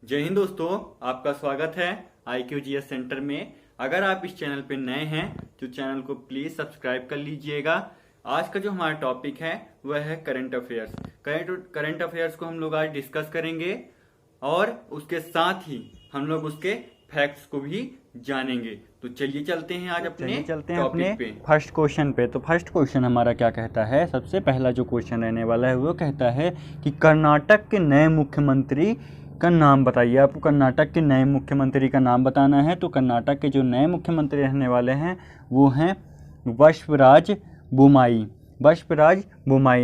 जय हिंद दोस्तों, आपका स्वागत है IQGS सेंटर में। अगर आप इस चैनल पे नए हैं तो चैनल को प्लीज सब्सक्राइब कर लीजिएगा। आज का जो हमारा टॉपिक है वह है करंट अफेयर्स। करंट अफेयर्स को हम लोग आज डिस्कस करेंगे और उसके साथ ही हम लोग उसके फैक्ट्स को भी जानेंगे। तो चलिए चलते हैं आज अपने टॉपिक पे। फर्स्ट क्वेश्चन पे। तो फर्स्ट क्वेश्चन हमारा क्या कहता है? सबसे पहला जो क्वेश्चन रहने वाला है वो कहता है कि कर्नाटक के नए मुख्यमंत्री का नाम बताइए। आपको कर्नाटक के नए मुख्यमंत्री का नाम बताना है। तो कर्नाटक के जो नए मुख्यमंत्री रहने वाले हैं वो हैं बसवराज बोम्माई।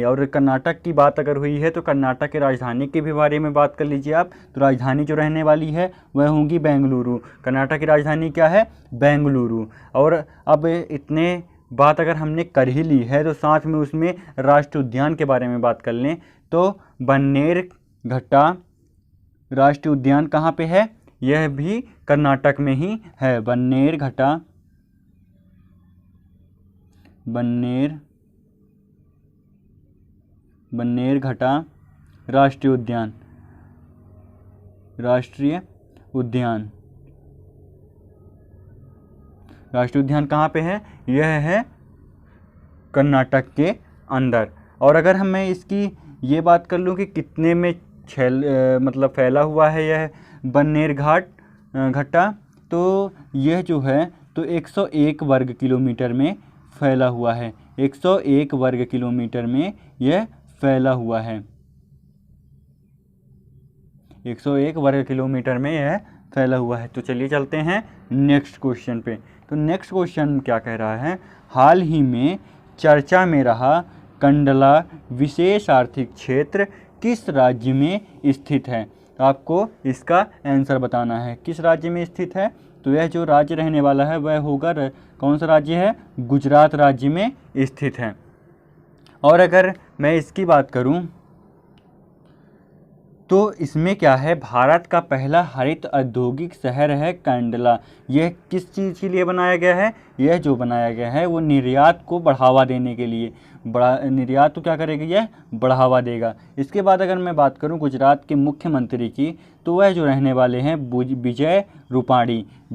और कर्नाटक की बात अगर हुई है तो कर्नाटक की राजधानी के भी बारे में बात कर लीजिए आप। तो राजधानी जो रहने वाली है वह होगी बेंगलुरु। कर्नाटक की राजधानी क्या है? बेंगलुरु। और अब इतने बात अगर हमने कर ही ली है तो साथ में उसमें राष्ट्रीय उद्यान के बारे में बात कर लें। तो बन्नेरघट्टा राष्ट्रीय उद्यान कहाँ पे है? यह भी कर्नाटक में ही है। बन्नेरघट्टा राष्ट्रीय उद्यान कहाँ पे है? यह है कर्नाटक के अंदर। और अगर हम मैं इसकी ये बात कर लूँ कि कितने में मतलब फैला हुआ है यह बन्नेरघट्टा, तो यह जो है तो 101 वर्ग किलोमीटर में फैला हुआ है। 101 वर्ग किलोमीटर में यह फैला हुआ है। 101 वर्ग किलोमीटर में यह फैला हुआ है। तो चलिए चलते हैं नेक्स्ट क्वेश्चन पे। तो नेक्स्ट क्वेश्चन क्या कह रहा है? हाल ही में चर्चा में रहा कंडला विशेष आर्थिक क्षेत्र किस राज्य में स्थित है? तो आपको इसका आंसर बताना है किस राज्य में स्थित है। तो यह जो राज्य रहने वाला है वह होगा कौन सा राज्य है? गुजरात राज्य में स्थित है। और अगर मैं इसकी बात करूं तो इसमें क्या है? भारत का पहला हरित औद्योगिक शहर है कंडला। यह किस चीज़ के लिए बनाया गया है? यह जो बनाया गया है वो निर्यात को बढ़ावा देने के लिए। निर्यात तो क्या करेगी? यह बढ़ावा देगा। इसके बाद अगर मैं बात करूं गुजरात के मुख्यमंत्री की, तो वह जो रहने वाले हैं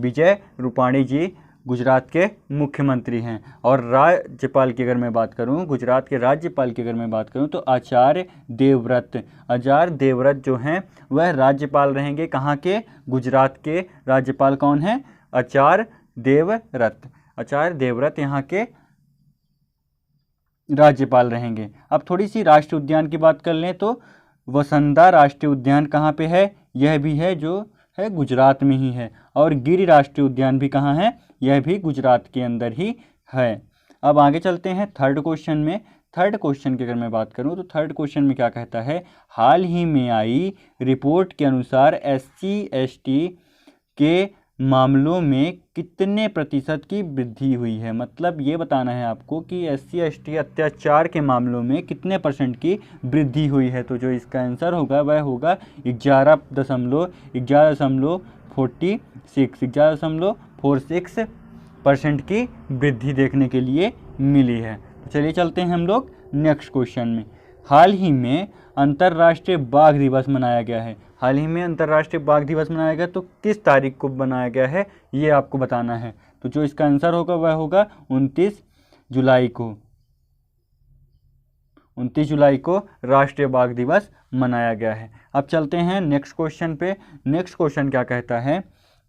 विजय रूपाणी जी गुजरात के मुख्यमंत्री हैं। और राज्यपाल की अगर मैं बात करूं, गुजरात के राज्यपाल की अगर मैं बात करूं तो आचार्य देवव्रत जो हैं वह राज्यपाल रहेंगे। कहाँ के? गुजरात के राज्यपाल कौन हैं? आचार्य देवव्रत यहाँ के राज्यपाल रहेंगे। अब थोड़ी सी राष्ट्रीय उद्यान की बात कर लें तो वसंदा राष्ट्रीय उद्यान कहाँ पे है? यह भी है जो है गुजरात में ही है। और गिर राष्ट्रीय उद्यान भी कहाँ है? यह भी गुजरात के अंदर ही है। अब आगे चलते हैं थर्ड क्वेश्चन में। थर्ड क्वेश्चन की अगर मैं बात करूं तो थर्ड क्वेश्चन में क्या कहता है? हाल ही में आई रिपोर्ट के अनुसार SC/ST के मामलों में कितने प्रतिशत की वृद्धि हुई है? मतलब ये बताना है आपको कि SC/ST अत्याचार के मामलों में कितने परसेंट की वृद्धि हुई है। तो जो इसका आंसर होगा वह होगा 11.46% की वृद्धि देखने के लिए मिली है। तो चलिए चलते हैं हम लोग नेक्स्ट क्वेश्चन में। हाल ही में अंतर्राष्ट्रीय बाघ दिवस मनाया गया है। हाल ही में अंतर्राष्ट्रीय बाघ दिवस मनाया गया, तो किस तारीख को बनाया गया है ये आपको बताना है। तो जो इसका आंसर होगा वह होगा 29 जुलाई को। 29 जुलाई को राष्ट्रीय बाघ दिवस मनाया गया है। अब चलते हैं नेक्स्ट क्वेश्चन पे। नेक्स्ट क्वेश्चन क्या कहता है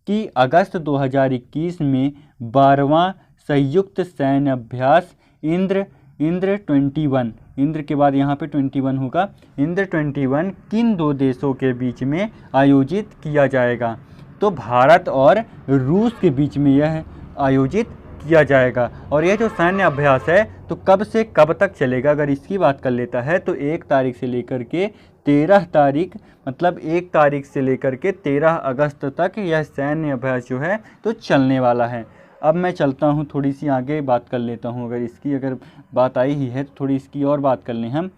कि अगस्त 2021 में 12वां संयुक्त सैन्य अभ्यास इंद्र 21, इंद्र के बाद यहाँ पे 21 होगा, इंद्र 21 किन दो देशों के बीच में आयोजित किया जाएगा? तो भारत और रूस के बीच में यह आयोजित किया जाएगा। और यह जो सैन्य अभ्यास है तो कब से कब तक चलेगा? अगर इसकी बात कर लेता है तो 1 तारीख से लेकर के 13 तारीख, मतलब 1 तारीख से लेकर के 13 अगस्त तक यह सैन्य अभ्यास जो है तो चलने वाला है। अब मैं चलता हूँ थोड़ी सी आगे बात कर लेता हूँ। अगर बात आई ही है तो थोड़ी इसकी और बात कर लें हम।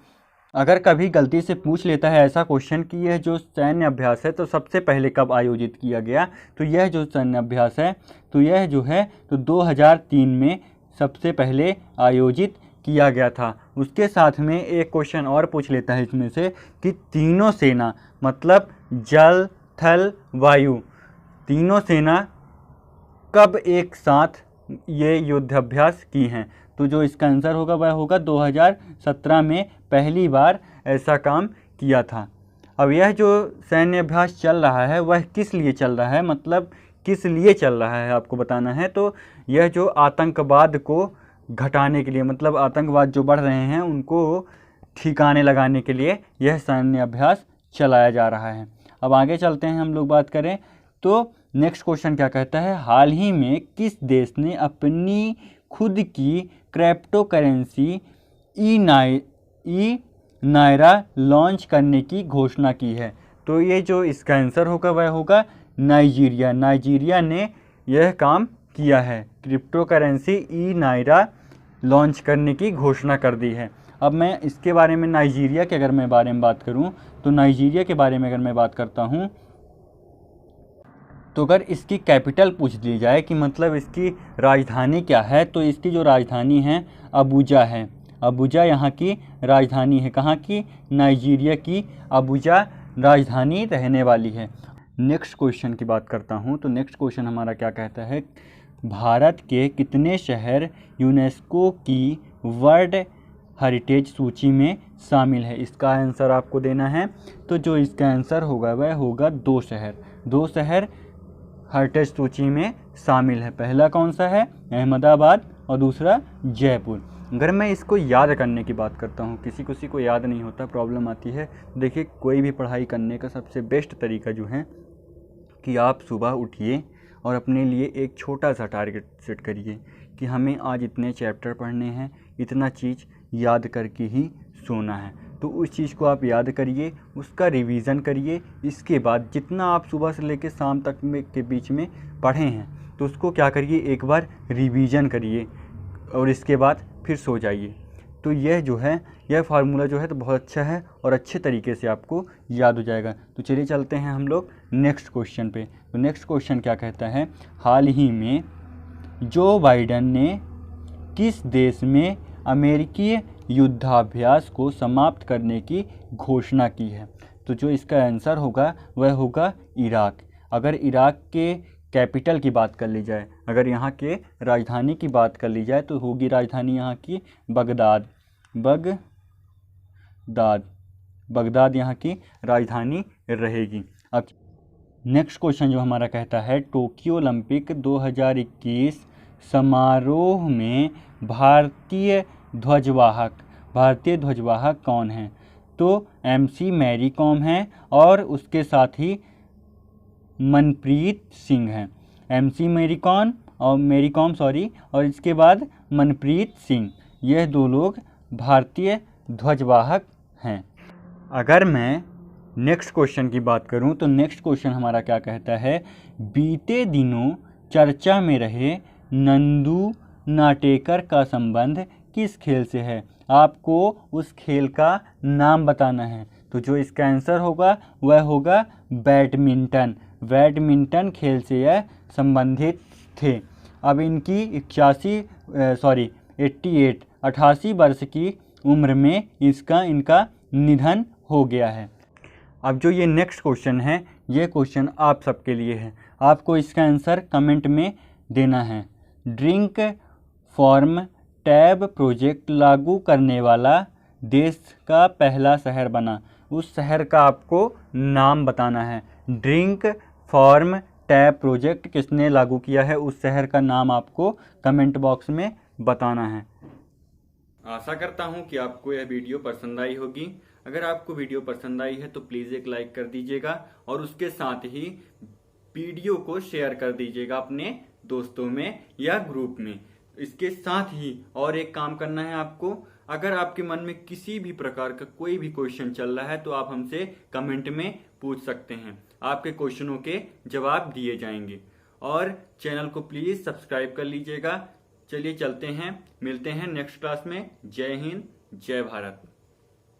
अगर कभी गलती से पूछ लेता है ऐसा क्वेश्चन कि यह जो सैन्य अभ्यास है तो सबसे पहले कब आयोजित किया गया, तो यह जो सैन्य अभ्यास है तो यह जो है तो 2003 में सबसे पहले आयोजित किया गया था। उसके साथ में एक क्वेश्चन और पूछ लेता है इसमें से कि तीनों सेना मतलब जल, थल, वायु तीनों सेना कब एक साथ ये युद्धाभ्यास की हैं? तो जो इसका आंसर होगा वह होगा 2017 में पहली बार ऐसा काम किया था। अब यह जो सैन्य अभ्यास चल रहा है वह किस लिए चल रहा है, मतलब किस लिए चल रहा है आपको बताना है। तो यह जो आतंकवाद को घटाने के लिए, मतलब आतंकवाद जो बढ़ रहे हैं उनको ठिकाने लगाने के लिए यह सैन्य अभ्यास चलाया जा रहा है। अब आगे चलते हैं, हम लोग बात करें तो नेक्स्ट क्वेश्चन क्या कहता है, हाल ही में किस देश ने अपनी खुद की क्रिप्टो करेंसी ई नायरा लॉन्च करने की घोषणा की है? तो ये जो इसका आंसर होगा वह होगा नाइजीरिया। नाइजीरिया ने यह काम किया है, क्रिप्टो करेंसी ई नायरा लॉन्च करने की घोषणा कर दी है। अब मैं इसके बारे में, नाइजीरिया के अगर मैं बारे में बात करूं तो नाइजीरिया के बारे में अगर मैं बात करता हूं तो अगर इसकी कैपिटल पूछ ली जाए कि मतलब इसकी राजधानी क्या है, तो इसकी जो राजधानी है अबुजा है। अबुजा यहाँ की राजधानी है। कहाँ की? नाइजीरिया की अबुजा राजधानी रहने वाली है। नेक्स्ट क्वेश्चन की बात करता हूँ तो नेक्स्ट क्वेश्चन हमारा क्या कहता है, भारत के कितने शहर यूनेस्को की वर्ल्ड हेरिटेज सूची में शामिल है? इसका आंसर आपको देना है। तो जो इसका आंसर होगा वह होगा 2 शहर। 2 शहर हेरिटेज सूची में शामिल है। पहला कौन सा है? अहमदाबाद, और दूसरा जयपुर। अगर मैं इसको याद करने की बात करता हूँ, किसी को याद नहीं होता, प्रॉब्लम आती है। देखिए, कोई भी पढ़ाई करने का सबसे बेस्ट तरीका जो है कि आप सुबह उठिए और अपने लिए एक छोटा सा टारगेट सेट करिए कि हमें आज इतने चैप्टर पढ़ने हैं, इतना चीज़ याद करके ही सोना है। तो उस चीज़ को आप याद करिए, उसका रिवीज़न करिए। इसके बाद जितना आप सुबह से लेकर शाम तक के बीच में पढ़े हैं तो उसको क्या करिए, एक बार रिवीजन करिए और इसके बाद फिर सो जाइए। तो यह जो है, यह फार्मूला जो है तो बहुत अच्छा है और अच्छे तरीके से आपको याद हो जाएगा। तो चलिए चलते हैं हम लोग नेक्स्ट क्वेश्चन पे। तो नेक्स्ट क्वेश्चन क्या कहता है, हाल ही में जो बाइडेन ने किस देश में अमेरिकी युद्धाभ्यास को समाप्त करने की घोषणा की है? तो जो इसका आंसर होगा वह होगा इराक। अगर इराक के कैपिटल की बात कर ली जाए, अगर यहाँ के राजधानी की बात कर ली जाए तो होगी राजधानी यहाँ की बगदाद। बगदाद यहाँ की राजधानी रहेगी। अब नेक्स्ट क्वेश्चन जो हमारा कहता है, टोक्यो ओलंपिक 2021 समारोह में भारतीय ध्वजवाहक कौन हैं? तो MC मैरी कॉम हैं और उसके साथ ही मनप्रीत सिंह हैं। MC मैरी कॉम और इसके बाद मनप्रीत सिंह, यह 2 लोग भारतीय ध्वजवाहक हैं। अगर मैं नेक्स्ट क्वेश्चन की बात करूं तो नेक्स्ट क्वेश्चन हमारा क्या कहता है, बीते दिनों चर्चा में रहे नंदू नाटेकर का संबंध किस खेल से है? आपको उस खेल का नाम बताना है। तो जो इसका आंसर होगा वह होगा बैडमिंटन। बैडमिंटन खेल से यह संबंधित थे। अब इनकी 88 वर्ष की उम्र में इनका निधन हो गया है। अब जो ये नेक्स्ट क्वेश्चन है, ये क्वेश्चन आप सबके लिए है। आपको इसका आंसर कमेंट में देना है। ड्रिंक फॉर्म टैब प्रोजेक्ट लागू करने वाला देश का पहला शहर बना। उस शहर का आपको नाम बताना है। ड्रिंक फॉर्म टैब प्रोजेक्ट किसने लागू किया है, उस शहर का नाम आपको कमेंट बॉक्स में बताना है। आशा करता हूं कि आपको यह वीडियो पसंद आई होगी। अगर आपको वीडियो पसंद आई है तो प्लीज़ एक लाइक कर दीजिएगा और उसके साथ ही वीडियो को शेयर कर दीजिएगा अपने दोस्तों में या ग्रुप में। इसके साथ ही और एक काम करना है आपको, अगर आपके मन में किसी भी प्रकार का कोई भी क्वेश्चन चल रहा है तो आप हमसे कमेंट में पूछ सकते हैं। आपके क्वेश्चनों के जवाब दिए जाएंगे और चैनल को प्लीज़ सब्सक्राइब कर लीजिएगा। चलिए चलते हैं, मिलते हैं नेक्स्ट क्लास में। जय हिंद, जय भारत।